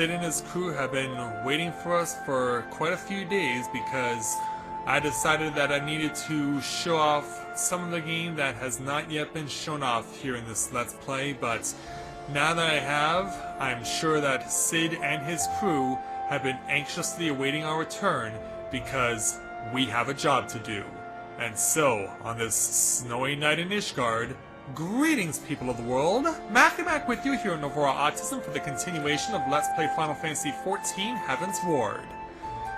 Sid and his crew have been waiting for us for quite a few days because I decided that I needed to show off some of the game that has not yet been shown off here in this Let's Play, but now that I have, I'm sure that Sid and his crew have been anxiously awaiting our return because we have a job to do. And so, on this snowy night in Ishgard, greetings people of the world! Mac with you here in Novora Autism for the continuation of Let's Play Final Fantasy XIV Heavensward.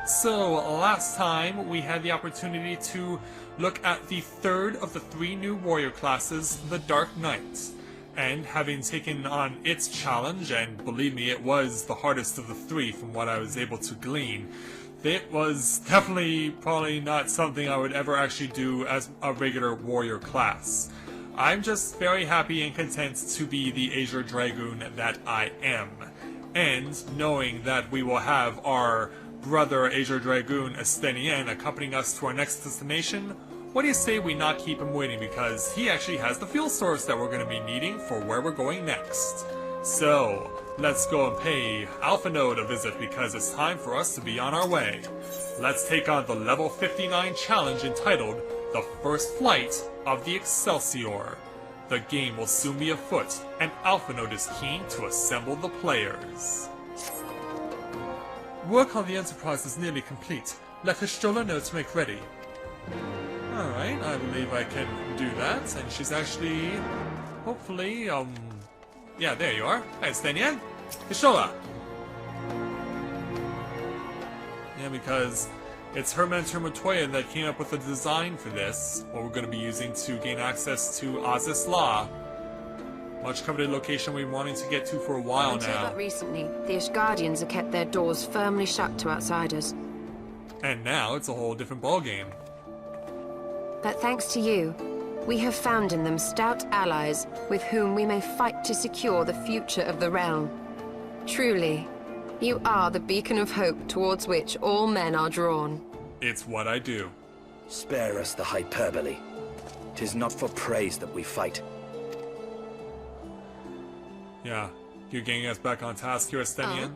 So, last time we had the opportunity to look at the third of the three new warrior classes, the Dark Knight. And having taken on its challenge, and believe me, it was the hardest of the three from what I was able to glean, it was definitely probably not something I would ever actually do as a regular warrior class. I'm just very happy and content to be the Azure Dragoon that I am. And knowing that we will have our brother Azure Dragoon Estenien accompanying us to our next destination, what do you say we not keep him waiting, because he actually has the fuel source that we're going to be needing for where we're going next. So, let's go and pay Alpha Node a visit because it's time for us to be on our way. Let's take on the level 59 challenge entitled The First Flight of the Excelsior. The game will soon be afoot, and Alpha Node is keen to assemble the players. Work on the Enterprise is nearly complete. Let Hishtola know to make ready. Alright, I believe I can do that, and she's actually, hopefully, yeah, there you are. Hi, Estenien. Hishtola! Yeah, because it's her mentor Matoya that came up with the design for this, what we're going to be using to gain access to Azys Lla. Much coveted location we've been wanting to get to for a while Until now. But recently, the Ishgardians have kept their doors firmly shut to outsiders. And now it's a whole different ballgame. But thanks to you, we have found in them stout allies with whom we may fight to secure the future of the realm. Truly, you are the beacon of hope towards which all men are drawn. It's what I do. Spare us the hyperbole. 'Tis not for praise that we fight. Yeah, you're getting us back on task here, Estenien.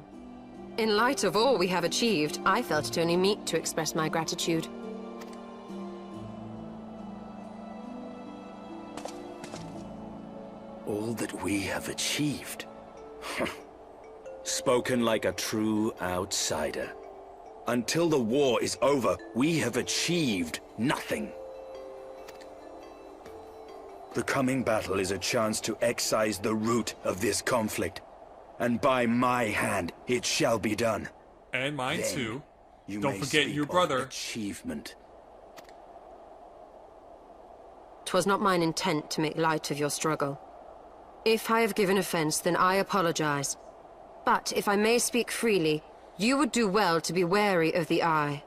In light of all we have achieved, I felt it only meet to express my gratitude. All that we have achieved. Spoken like a true outsider. Until the war is over, we have achieved nothing. The coming battle is a chance to excise the root of this conflict. And by my hand, it shall be done. And mine Then too. You Don't may forget speak your of brother. Achievement. 'Twas not mine intent to make light of your struggle. If I have given offense, then I apologize. But if I may speak freely, you would do well to be wary of the Eye.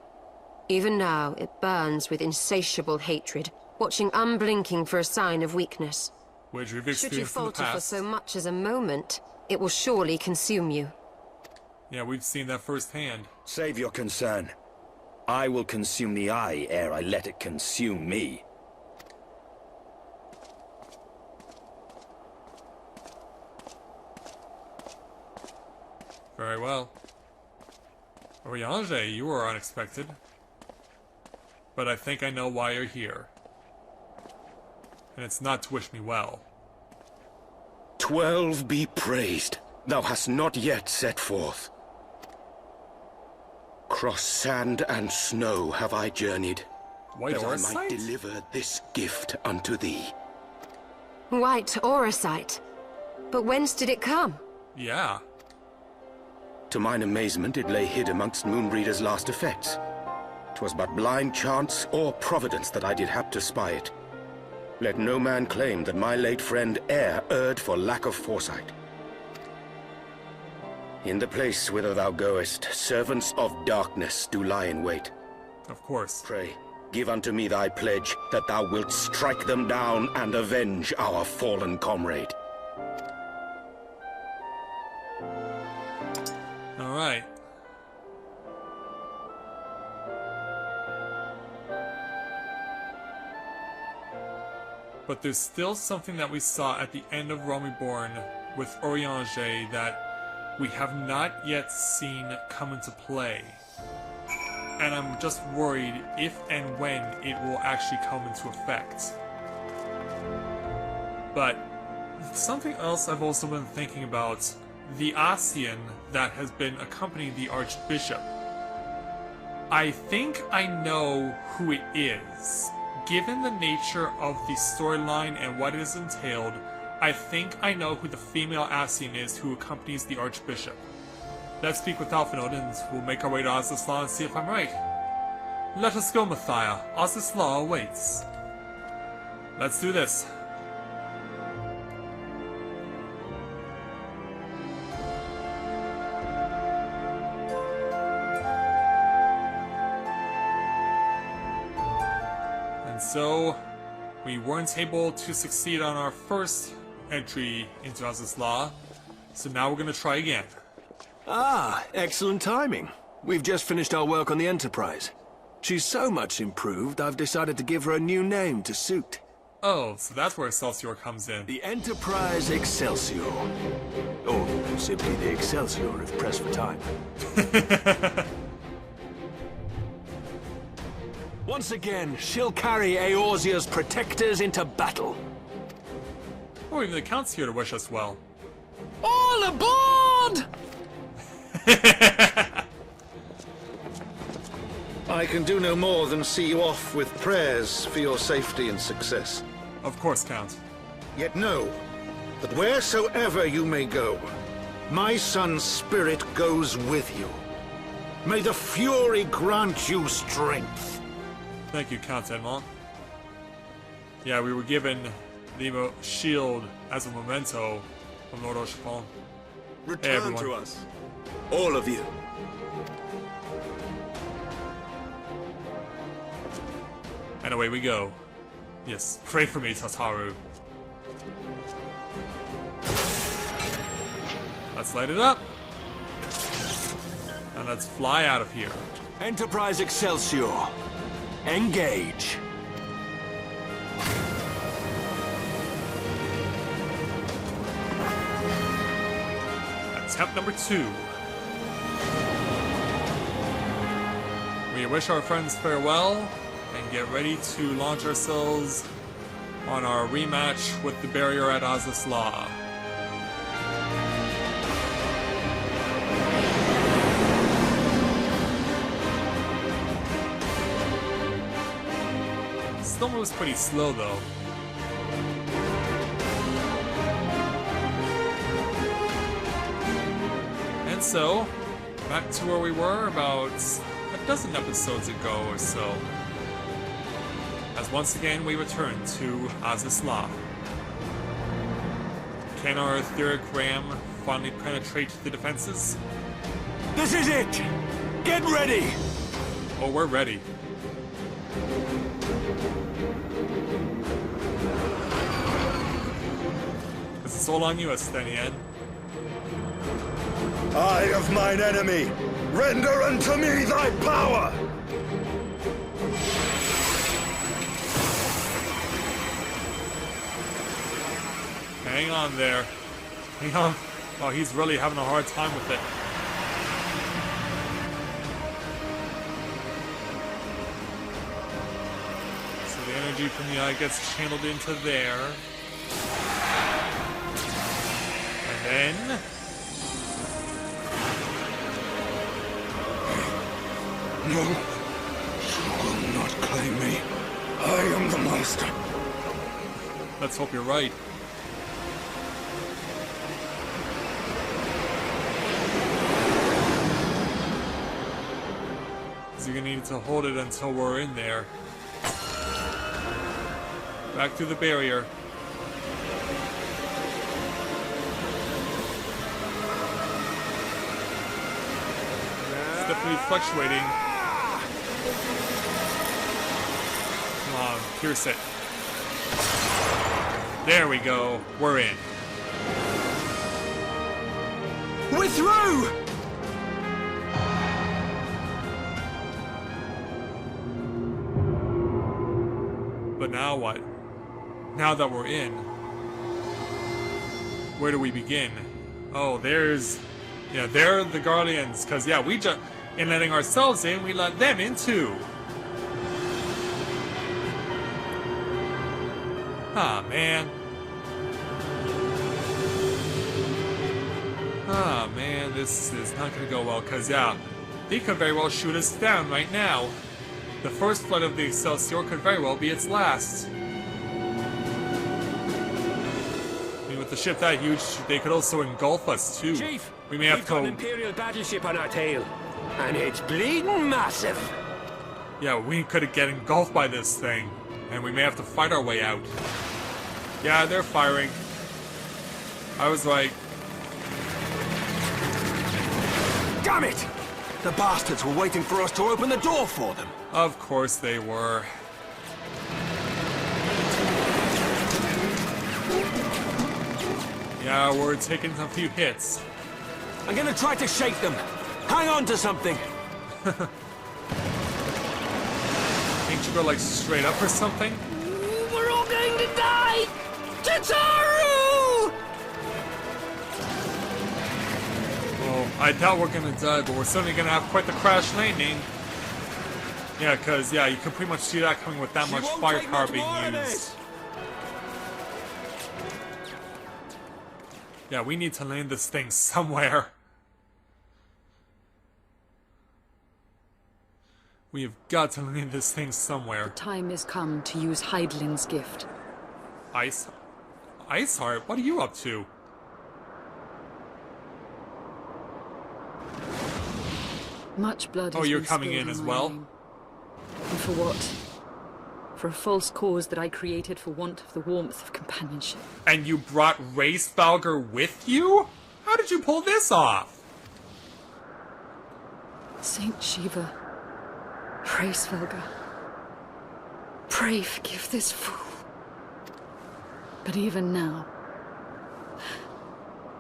Even now, it burns with insatiable hatred, watching unblinking for a sign of weakness. Which we've Should you experienced in the falter for past. so much as a moment, it will surely consume you. Yeah, we've seen that firsthand. Save your concern. I will consume the Eye ere I let it consume me. Very well. Oriange, you were unexpected. But I think I know why you're here. And it's not to wish me well. 12 be praised, thou hast not yet set forth. Cross sand and snow have I journeyed, White that I Orsite? might deliver this gift unto thee. White Orsite. But whence did it come? Yeah. To mine amazement, it lay hid amongst Moonbreeder's last effects. 'Twas but blind chance or providence that I did hap to spy it. Let no man claim that my late friend e'er erred for lack of foresight. In the place whither thou goest, servants of darkness do lie in wait. Of course. Pray, give unto me thy pledge that thou wilt strike them down and avenge our fallen comrade. Alright. But there's still something that we saw at the end of Realm Reborn with Oriange that we have not yet seen come into play. And I'm just worried if and when it will actually come into effect. But something else I've also been thinking about, the Ascian that has been accompanying the Archbishop. I think I know who it is. Given the nature of the storyline and what it has entailed, I think I know who the female Ascian is who accompanies the Archbishop. Let's speak with Alphanode and we'll make our way to Azys Lla and see if I'm right. Let us go, Mathia. Azys Lla awaits. Let's do this. And so, we weren't able to succeed on our first entry into Azys Lla, so now we're gonna try again. Ah, excellent timing. We've just finished our work on the Enterprise. She's so much improved, I've decided to give her a new name to suit. Oh, so that's where Excelsior comes in. The Enterprise Excelsior. Or simply the Excelsior if pressed for time. Once again, she'll carry Eorzea's protectors into battle. Or even the Count's here to wish us well. All aboard! I can do no more than see you off with prayers for your safety and success. Of course, Count. Yet know that wheresoever you may go, my son's spirit goes with you. May the Fury grant you strength. Thank you, Count Edmond. Yeah, we were given the shield as a memento from Lord Oshapon. Return to us, all of you. And away we go. Yes, pray for me, Tataru. Let's light it up. And let's fly out of here. Enterprise Excelsior. Engage. Attempt number 2. We wish our friends farewell and get ready to launch ourselves on our rematch with the barrier at Azys Lla. Still moves pretty slow though. And so, back to where we were about a dozen episodes ago or so. As once again we return to Azys Lla. Can our etheric ram finally penetrate the defenses? This is it! Get ready! Oh, we're ready. This is all on you, Estenian. Eye of mine enemy, render unto me thy power! Hang on there. Hang on. Oh, he's really having a hard time with it. So the energy from the eye gets channeled into there. And then... No, you will not claim me. I am the master. Let's hope you're right. So you're gonna need to hold it until we're in there. Back through the barrier. It's definitely fluctuating. Come on, pierce it. There we go. We're in. We're through! But now what? Now that we're in, where do we begin? Oh, there's Yeah, they're the Garleans, because, yeah, we just... In letting ourselves in, we let them in, too. Ah, man. Ah, man, this is not going to go well, because, yeah, they could very well shoot us down right now. The first flight of the Excelsior could very well be its last. I mean, with the ship that huge, they could also engulf us, too. Chief, we may have we've to got go... an Imperial battleship on our tail, and it's bleeding massive. Yeah, we could get engulfed by this thing, and we may have to fight our way out. Yeah, they're firing. I was like... Damn it! The bastards were waiting for us to open the door for them. Of course they were. Yeah, we're taking a few hits. I'm gonna try to shake them. Hang on to something. Can't you go like straight up or something? We're all going to die! Tataru! Well, I doubt we're gonna die, but we're certainly gonna have quite the crash landing. Yeah, because, yeah, you can pretty much see that coming with that much firepower being used. Yeah, we need to land this thing somewhere. We have got to land this thing somewhere. Time has come to use Heidlin's gift. Iceheart, what are you up to? Much blood Oh, has you're been coming spilled in as my well? name. And for what? For a false cause that I created for want of the warmth of companionship. And you brought Race Valgar with you? How did you pull this off? Saint Shiva, Hraesvelgr, pray forgive this fool. But even now,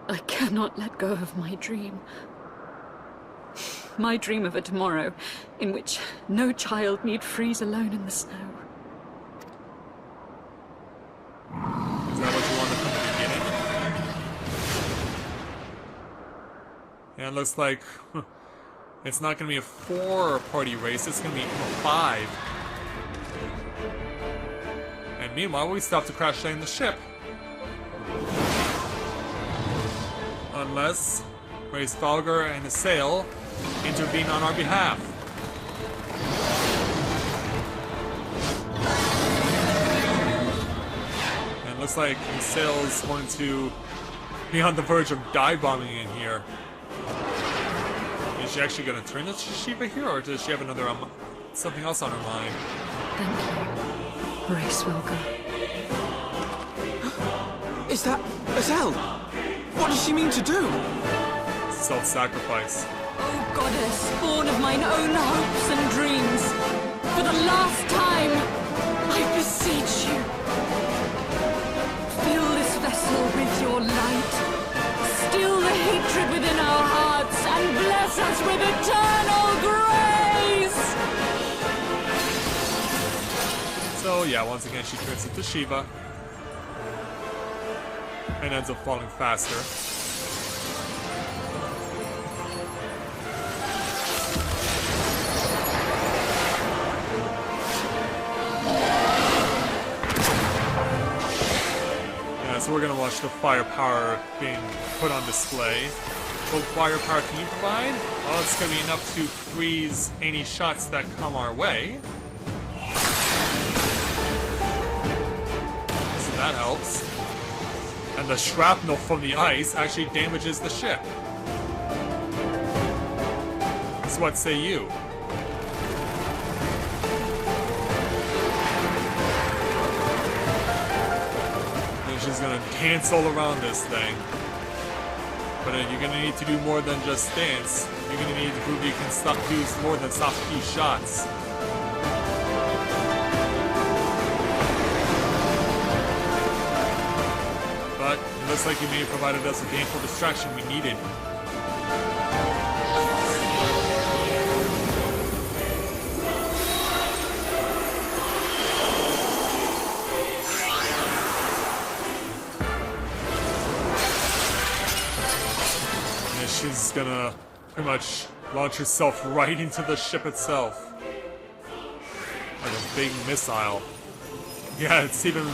I cannot let go of my dream. My dream of a tomorrow in which no child need freeze alone in the snow. Is that what you wanted from the beginning? Yeah, it looks like it's not going to be a 4-party race, it's going to be a 5. And meanwhile, we still have to crash land the ship. Unless Race Valgar and his sail intervene on our behalf. And it looks like his sail is going to be on the verge of dive bombing in here. Is she actually going to turn the Shiva here, or does she have another something else on her mind? Thank you, Hraesvelgr. Is that Azys? What does she mean to do? Self-sacrifice. Oh, goddess, born of mine own hopes and dreams, for the last time, I beseech you, fill this vessel with your light, still the hatred within our hearts, and bless us with eternal grace! So yeah, once again she turns into Shiva and ends up falling faster. So we're gonna watch the firepower being put on display. What firepower can you provide? Well, it's gonna be enough to freeze any shots that come our way. So that helps. And the shrapnel from the ice actually damages the ship. So what say you? She's gonna dance all around this thing. But you're gonna need to do more than just dance. You're gonna need to prove you can do more than stop a few shots. But it looks like you may have provided us a gainful distraction we needed. she's gonna pretty much launch herself right into the ship itself. Like a big missile. Yeah, it's even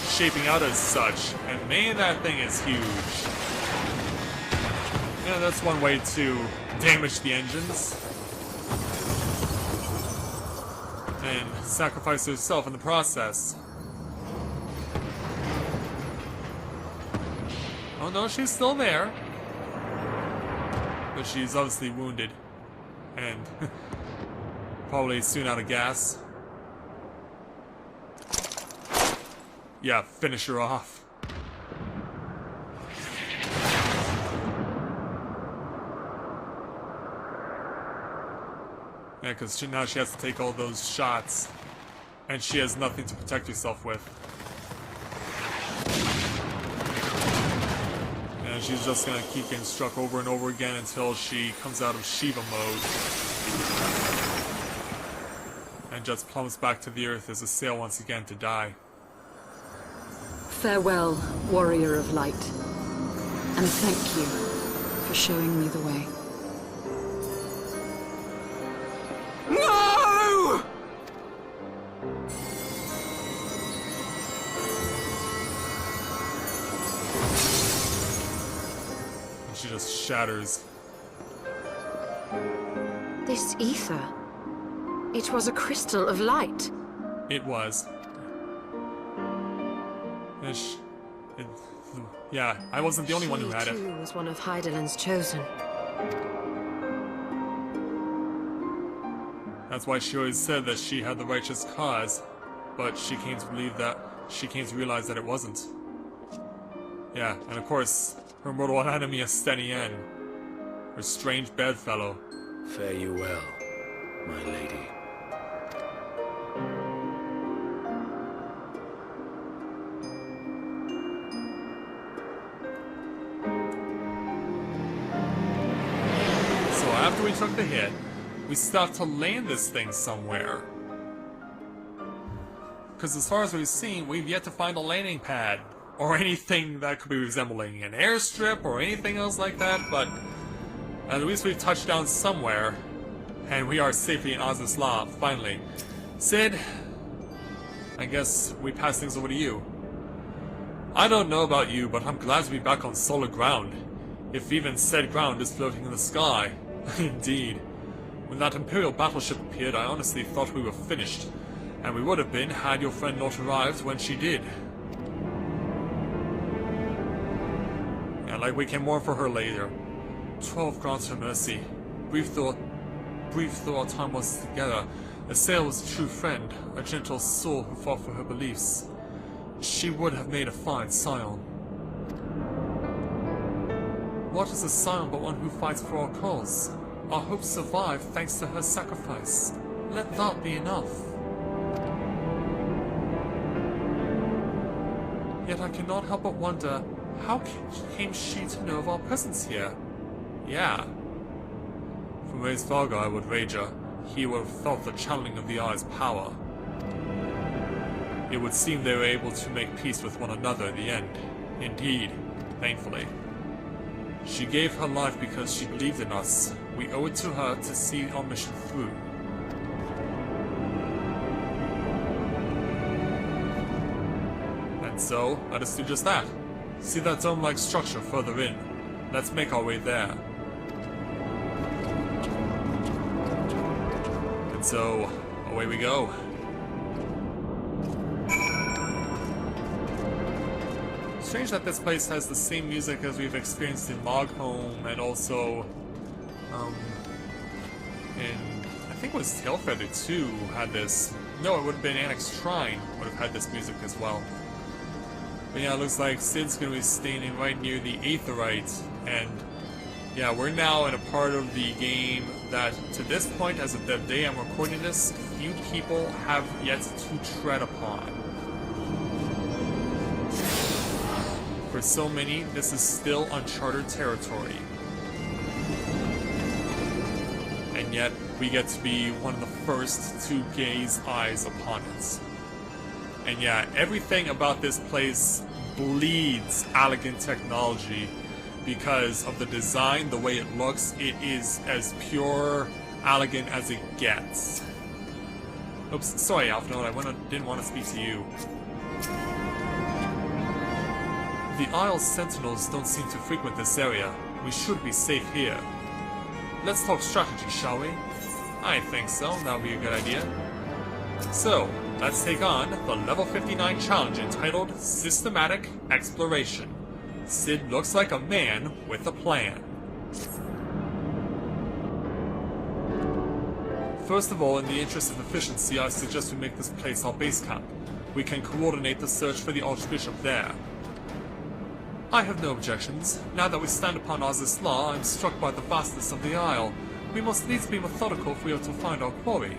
shaping out as such. And man, that thing is huge. Yeah, that's one way to damage the engines. And sacrifice herself in the process. Oh no, she's still there. But she's obviously wounded. And probably soon out of gas. Yeah, finish her off. Yeah, because now she has to take all those shots. And she has nothing to protect herself with. And she's just gonna keep getting struck over and over again until she comes out of Shiva mode. And just plummets back to the earth as a sail once again to die. Farewell, warrior of light. And thank you for showing me the way. No! And she just shatters. This ether. It was a crystal of light. It was. Yeah, I wasn't the only one who had it. She too was one of Hydaelyn's chosen. That's why she always said that she had the righteous cause, but she came to realize that it wasn't. Yeah, and of course, her mortal enemy is Stenien, her strange bedfellow. Fare you well, my lady. After we took the hit, we still have to land this thing somewhere. Because as far as we've seen, we've yet to find a landing pad, or anything that could be resembling an airstrip, or anything else like that, but at least we've touched down somewhere, and we are safely in Azys Lla, finally. Sid, I guess we pass things over to you. I don't know about you, but I'm glad to be back on solid ground, if even said ground is floating in the sky. Indeed. When that Imperial battleship appeared, I honestly thought we were finished, and we would have been had your friend not arrived when she did. And like we can mourn for her later. 12 grants her mercy. Brief though our time was together, Azys was a true friend, a gentle soul who fought for her beliefs. She would have made a fine scion. What is a scion but one who fights for our cause? Our hopes survive thanks to her sacrifice. Let that be enough. Yet I cannot help but wonder, how came she to know of our presence here? Yeah. From Ray's Varga, I would wager, he would have felt the channeling of the Eye's power. It would seem they were able to make peace with one another in the end. Indeed, thankfully. She gave her life because she believed in us. We owe it to her to see our mission through. And so, let us do just that. See that dome-like structure further in. Let's make our way there. And so, away we go. Strange that this place has the same music as we've experienced in Moghome, and also in, I think it was Tailfeather 2 had this. No, it would have been Annex Shrine would have had this music as well. But yeah, it looks like Sid's gonna be standing right near the Aetherite, and yeah, we're now in a part of the game that, to this point, as of the day I'm recording this, few people have yet to tread upon. For so many, this is still uncharted territory. And yet, we get to be one of the first to gaze eyes upon it. And yeah, everything about this place bleeds elegant technology. because of the design, the way it looks. It is as pure elegant as it gets. Oops, sorry, Alphinaud, I didn't want to speak to you. The Isle's sentinels don't seem to frequent this area. We should be safe here. Let's talk strategy, shall we? I think so, that would be a good idea. So, let's take on the level 59 challenge entitled Systematic Exploration. Sid looks like a man with a plan. First of all, in the interest of efficiency, I suggest we make this place our base camp. We can coordinate the search for the Archbishop there. I have no objections. Now that we stand upon Azys Lla, I am struck by the vastness of the Isle. We must needs be methodical if we are to find our quarry.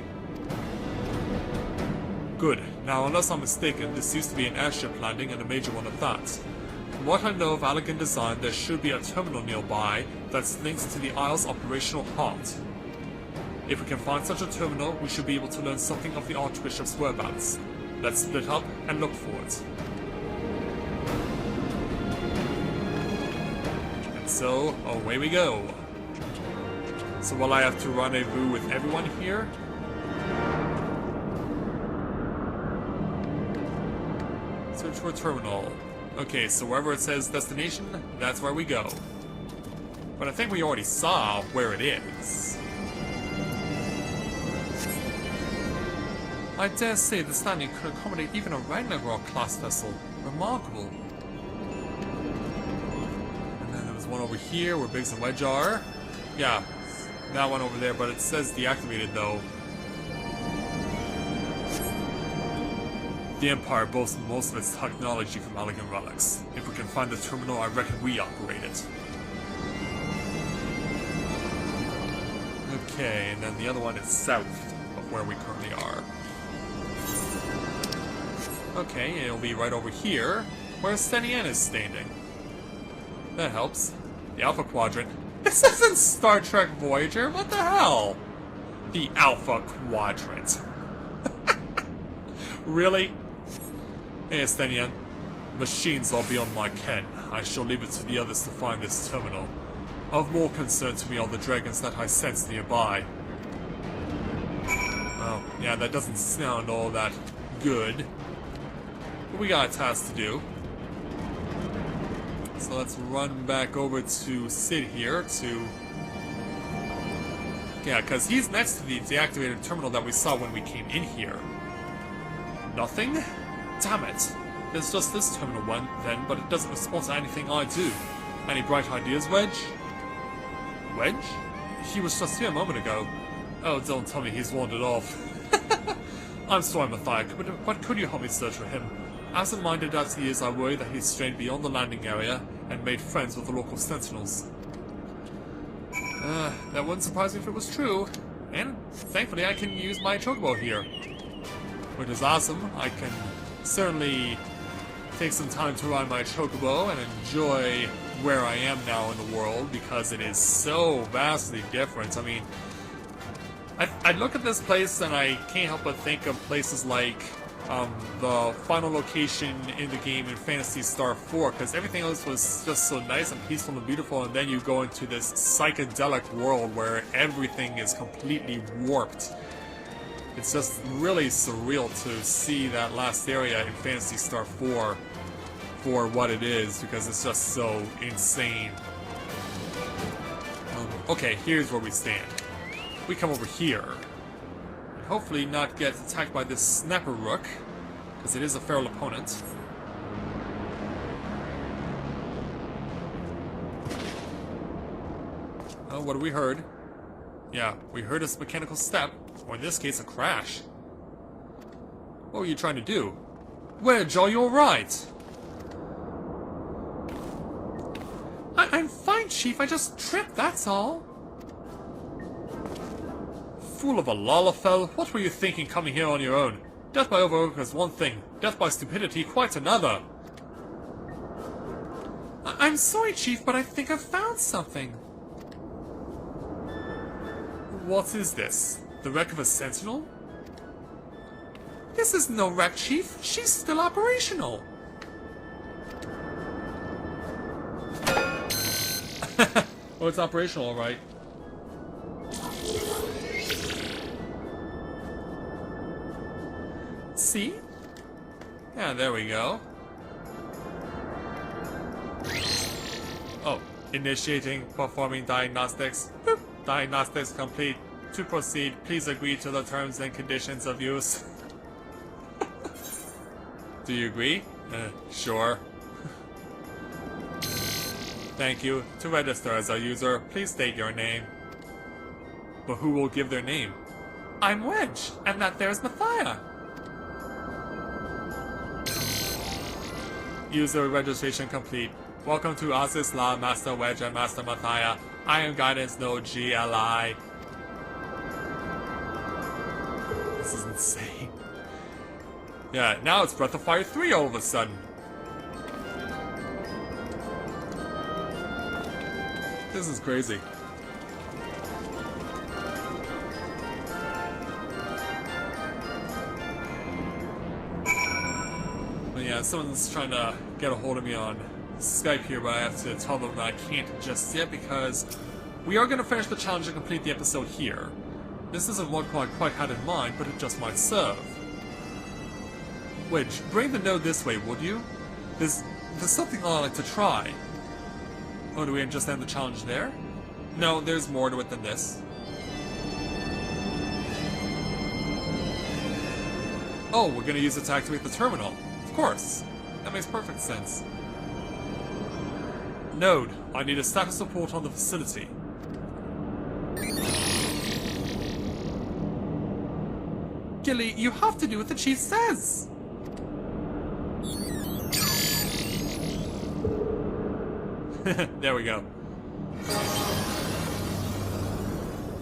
Good. Now, unless I'm mistaken, this used to be an airship landing, and a major one at that. From what I know of elegant design, there should be a terminal nearby that's linked to the Isle's operational heart. If we can find such a terminal, we should be able to learn something of the Archbishop's whereabouts. Let's split up and look for it. And so, away we go. So will I have to rendezvous with everyone here? Search for a terminal. Okay, so wherever it says destination, that's where we go. But I think we already saw where it is. I dare say this landing could accommodate even a Ragnarok-class vessel. Remarkable. And then there was one over here where Biggs and Wedge are. Yeah, that one over there, but it says deactivated though. The Empire boasts most of its technology from elegant relics. If we can find the terminal, I reckon we operate it. Okay, and then the other one is south of where we currently are. Okay, it'll be right over here, where Stenian is standing. That helps. The Alpha Quadrant. This isn't Star Trek Voyager, what the hell? The Alpha Quadrant. Really? Hey, Stenian. Machines are beyond my ken. I shall leave it to the others to find this terminal. Of more concern to me are the dragons that I sense nearby. Oh, yeah, that doesn't sound all that good. But we got a task to do. So let's run back over to Sid here to... Yeah, because he's next to the deactivated terminal that we saw when we came in here. Nothing? Damn it. There's just this terminal one then, but it doesn't respond to anything I do. Any bright ideas, Wedge? Wedge? He was just here a moment ago. Oh, don't tell me he's wandered off. I'm sorry, Matthias, but could you help me search for him? Absent-minded as he is, I worry that he's strayed beyond the landing area and made friends with the local sentinels. That wouldn't surprise me if it was true. And thankfully I can use my chocobo here. Which is awesome. I can certainly take some time to ride my chocobo and enjoy where I am now in the world, because it is so vastly different. I mean, I look at this place and I can't help but think of places like the final location in the game in Phantasy Star 4, because everything else was just so nice and peaceful and beautiful, and then you go into this psychedelic world where everything is completely warped. It's just really surreal to see that last area in Phantasy Star 4 for what it is, because it's just so insane. Okay, here's where we stand. We come over here. And hopefully not get attacked by this Snapper Rook, because it is a feral opponent. Oh, what have we heard? Yeah, we heard a mechanical step, or in this case, a crash. What were you trying to do? Wedge, are you alright? I'm fine, Chief. I just tripped, that's all. Fool of a Lalafell, what were you thinking coming here on your own? Death by overwork is one thing, death by stupidity quite another. I'm sorry, Chief, but I think I've found something. What is this? The wreck of a sentinel? This is no wreck, Chief. She's still operational. Oh, it's operational, alright. See? Yeah, there we go. Oh, initiating, performing diagnostics. Boop. Diagnostics complete. To proceed, please agree to the terms and conditions of use. Do you agree? Sure. Thank you. To register as a user, please state your name. But who will give their name? I'm Wedge, and that there's Mathia. User registration complete. Welcome to Azys Lla, Master Wedge and Master Mathia. I am Guidance Node GLI. This is insane. Yeah, now it's Breath of Fire 3 all of a sudden. This is crazy. But yeah, someone's trying to get a hold of me on Skype here, but I have to tell them that I can't just yet because we are going to finish the challenge and complete the episode here. This isn't what I quite had in mind, but it just might serve. Wedge, bring the node this way, would you? There's something I'd like to try. Oh, do we just end the challenge there? No, there's more to it than this. Oh, we're gonna use it to activate the terminal. Of course. That makes perfect sense. Node, I need a status report on the facility. Gilly, you have to do what the chief says! There we go.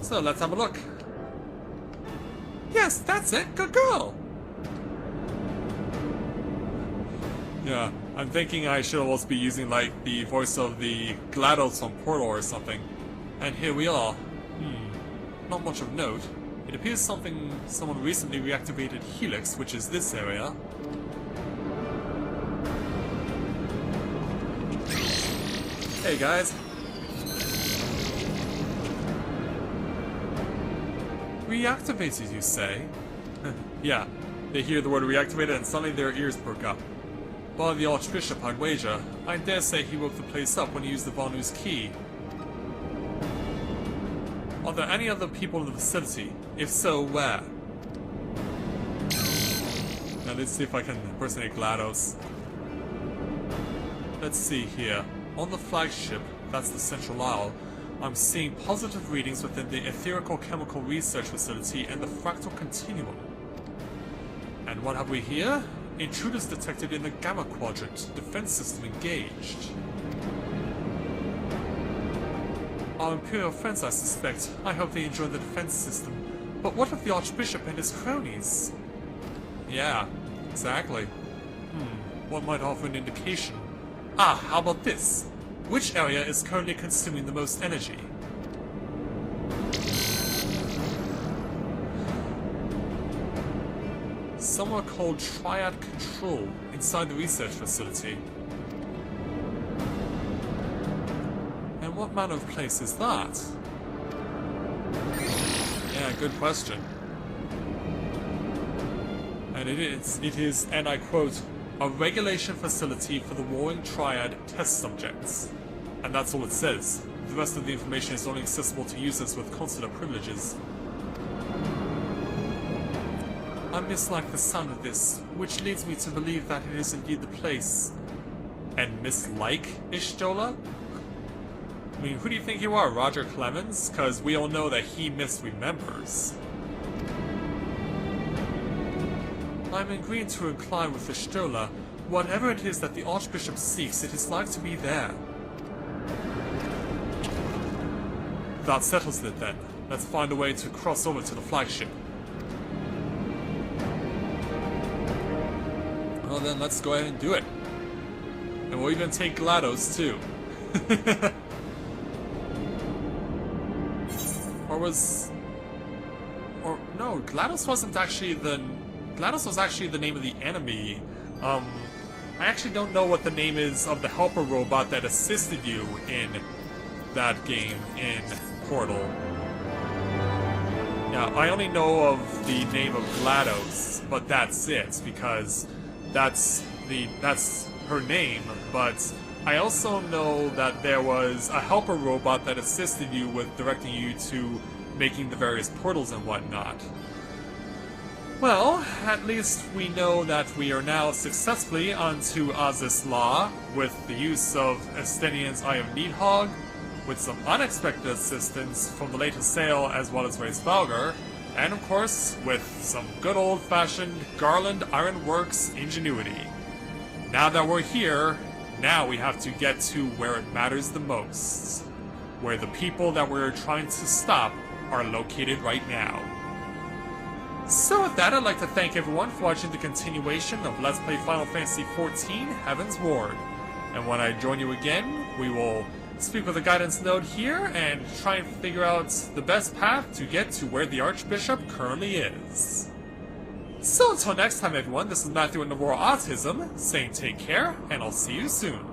So let's have a look. Yes, that's it. Good girl. Yeah, I'm thinking I should almost be using like the voice of the GLaDOS from Portal or something. And here we are. Not much of note. It appears someone recently reactivated Helix, which is this area. Hey guys. Reactivated, you say? Yeah, they hear the word reactivated and suddenly their ears perk up. By the Archbishop, I'd wager. I dare say he woke the place up when he used the Vanu's key. Are there any other people in the vicinity? If so, where? Now let's see if I can impersonate GLaDOS. Let's see here. On the flagship, that's the Central Isle, I'm seeing positive readings within the Etherical Chemical Research Facility and the Fractal Continuum. And what have we here? Intruders detected in the Gamma Quadrant. Defense system engaged. Our Imperial friends, I suspect. I hope they enjoy the defense system. But what of the Archbishop and his cronies? Yeah, exactly. What might offer an indication? Ah, how about this? Which area is currently consuming the most energy? Somewhere called Triad Control, inside the research facility. And what manner of place is that? Yeah, good question. And it is, and I quote, a regulation facility for the Warring Triad test subjects. And that's all it says. The rest of the information is only accessible to users with consular privileges. I mislike the sound of this, which leads me to believe that it is indeed the place. And mislike Isteola? I mean, who do you think you are, Roger Clemens? Because we all know that he misremembers. I'm agreeing to incline with Isteola. Whatever it is that the Archbishop seeks, it is like to be there. That settles it then. Let's find a way to cross over to the flagship. Well then, let's go ahead and do it. And we'll even take GLaDOS too. No, GLaDOS wasn't actually GLaDOS was actually the name of the enemy. I actually don't know what the name is of the helper robot that assisted you in that game in Portal. Now, I only know of the name of GLaDOS, but that's it, because that's her name, but I also know that there was a helper robot that assisted you with directing you to making the various portals and whatnot. Well, at least we know that we are now successfully onto Azys Lla with the use of Estinian's Eye of Needhog, with some unexpected assistance from the latest sale as well as Race Valgar, and of course with some good old-fashioned Garlean Ironworks ingenuity. Now that we're here, now we have to get to where it matters the most, where the people that we're trying to stop are located right now. So with that, I'd like to thank everyone for watching the continuation of Let's Play Final Fantasy XIV Heavensward. And when I join you again, we will speak with a guidance node here and try and figure out the best path to get to where the Archbishop currently is. So until next time everyone, this is Matthew and Aurora Autism, saying take care, and I'll see you soon.